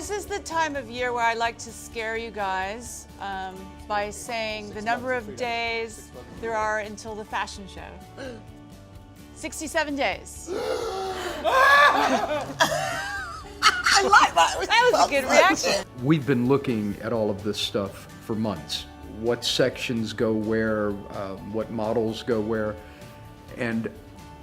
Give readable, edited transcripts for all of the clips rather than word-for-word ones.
this is the time of year where I like to scare you guys by saying the number of days there are until the fashion show. 67 days. I like that. That was a good reaction. We've been looking at all of this stuff for months. What sections go where, what models go where, and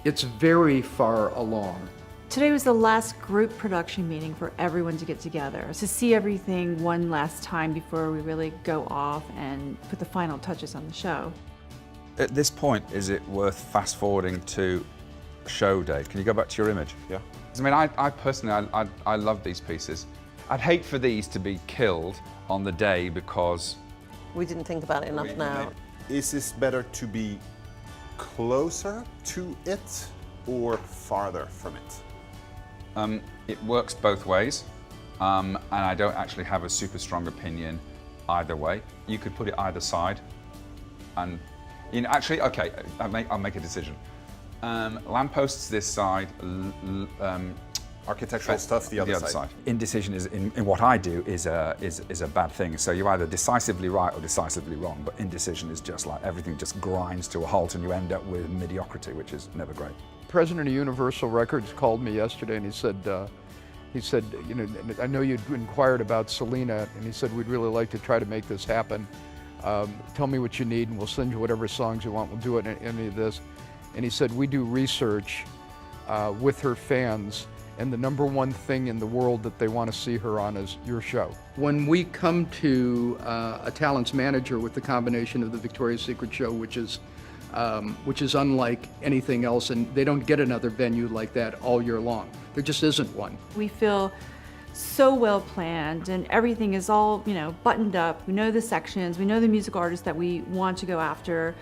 it's very far along. Today was the last group production meeting for everyone to get together, to see everything one last time before we really go off and put the final touches on the show. At this point, is it worth fast forwarding to show day? Can you go back to your image? Yeah. I mean, I personally, I love these pieces. I'd hate for these to be killed on the day because... We didn't think about it enough now. Is this better to be closer to it or farther from it? It works both ways, and I don't actually have a super strong opinion either way. You could put it either side, and you know, actually, okay, I'll make a decision. Lampposts this side, Architectural stuff the other side. Indecision is in what I do is a bad thing. So you're either decisively right or decisively wrong. But indecision is just like everything just grinds to a halt, and you end up with mediocrity, which is never great. President of Universal Records called me yesterday and he said, you know, I know you'd inquired about Selena, and he said, we'd really like to try to make this happen. Tell me what you need and we'll send you whatever songs you want. We'll do it in any of this. And he said, we do research with her fans, and the #1 thing in the world that they want to see her on is your show. When we come to a talents manager with the combination of the Victoria's Secret show, which is unlike anything else, and they don't get another venue like that all year long. There just isn't one. We feel so well planned, and everything is all, you know, buttoned up. We know the sections, we know the music artists that we want to go after.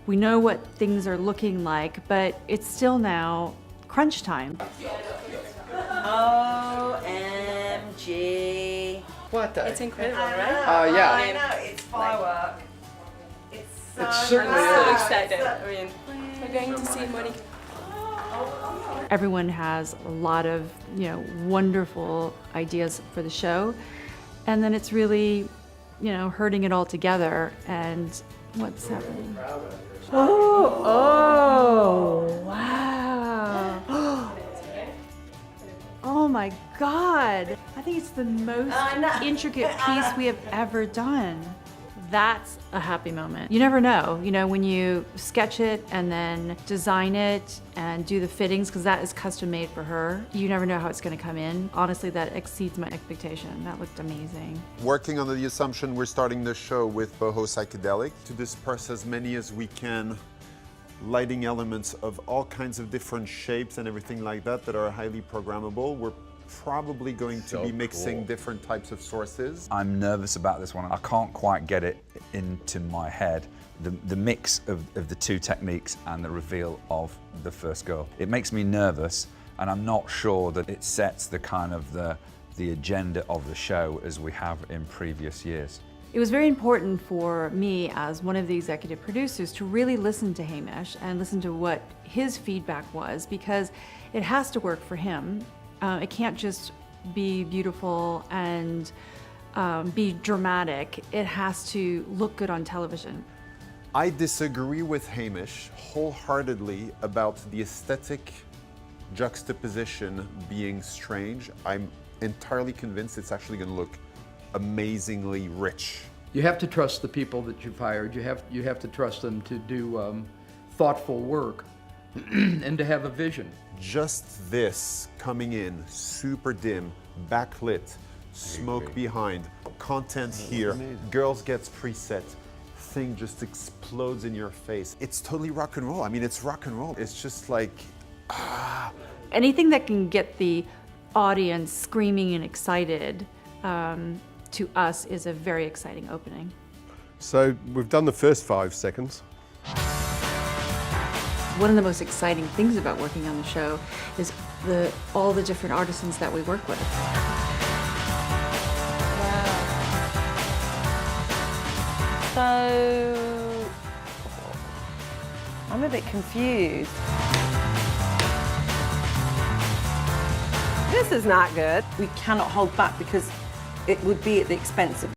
We know what things are looking like, but it's still now crunch time. OMG. What the? It's incredible, right? Yeah. I know, it's firework. It's so It's certainly I'm so is. excited. I mean, we're going to see Monique. Everyone has a lot of, you know, wonderful ideas for the show, and then it's really, you know, herding it all together. And what's happening? Oh, wow. Oh my God. I think it's the most intricate piece we have ever done. That's a happy moment. You never know, you know, when you sketch it and then design it and do the fittings, because that is custom made for her. You never know how it's gonna come in. Honestly, that exceeds my expectation. That looked amazing. Working under the assumption we're starting the show with boho psychedelic to disperse as many as we can lighting elements of all kinds of different shapes and everything like that that are highly programmable. We're probably going to be mixing different types of sources. I'm nervous about this one. I can't quite get it into my head. The mix of the two techniques and the reveal of the first girl. It makes me nervous, and I'm not sure that it sets the kind of the agenda of the show as we have in previous years. It was very important for me as one of the executive producers to really listen to Hamish and listen to what his feedback was, because it has to work for him. It can't just be beautiful and be dramatic. It has to look good on television. I disagree with Hamish wholeheartedly about the aesthetic juxtaposition being strange. I'm entirely convinced it's actually going to look amazingly rich. You have to trust the people that you've hired. You have to trust them to do thoughtful work and to have a vision. Just this coming in, super dim, backlit, smoke behind, content here, girls gets preset, thing just explodes in your face. It's totally rock and roll. I mean, it's rock and roll. It's just like, Anything that can get the audience screaming and excited to us is a very exciting opening. So we've done the first 5 seconds. One of the most exciting things about working on the show is all the different artisans that we work with. So, I'm a bit confused. This is not good. We cannot hold back because it would be at the expense of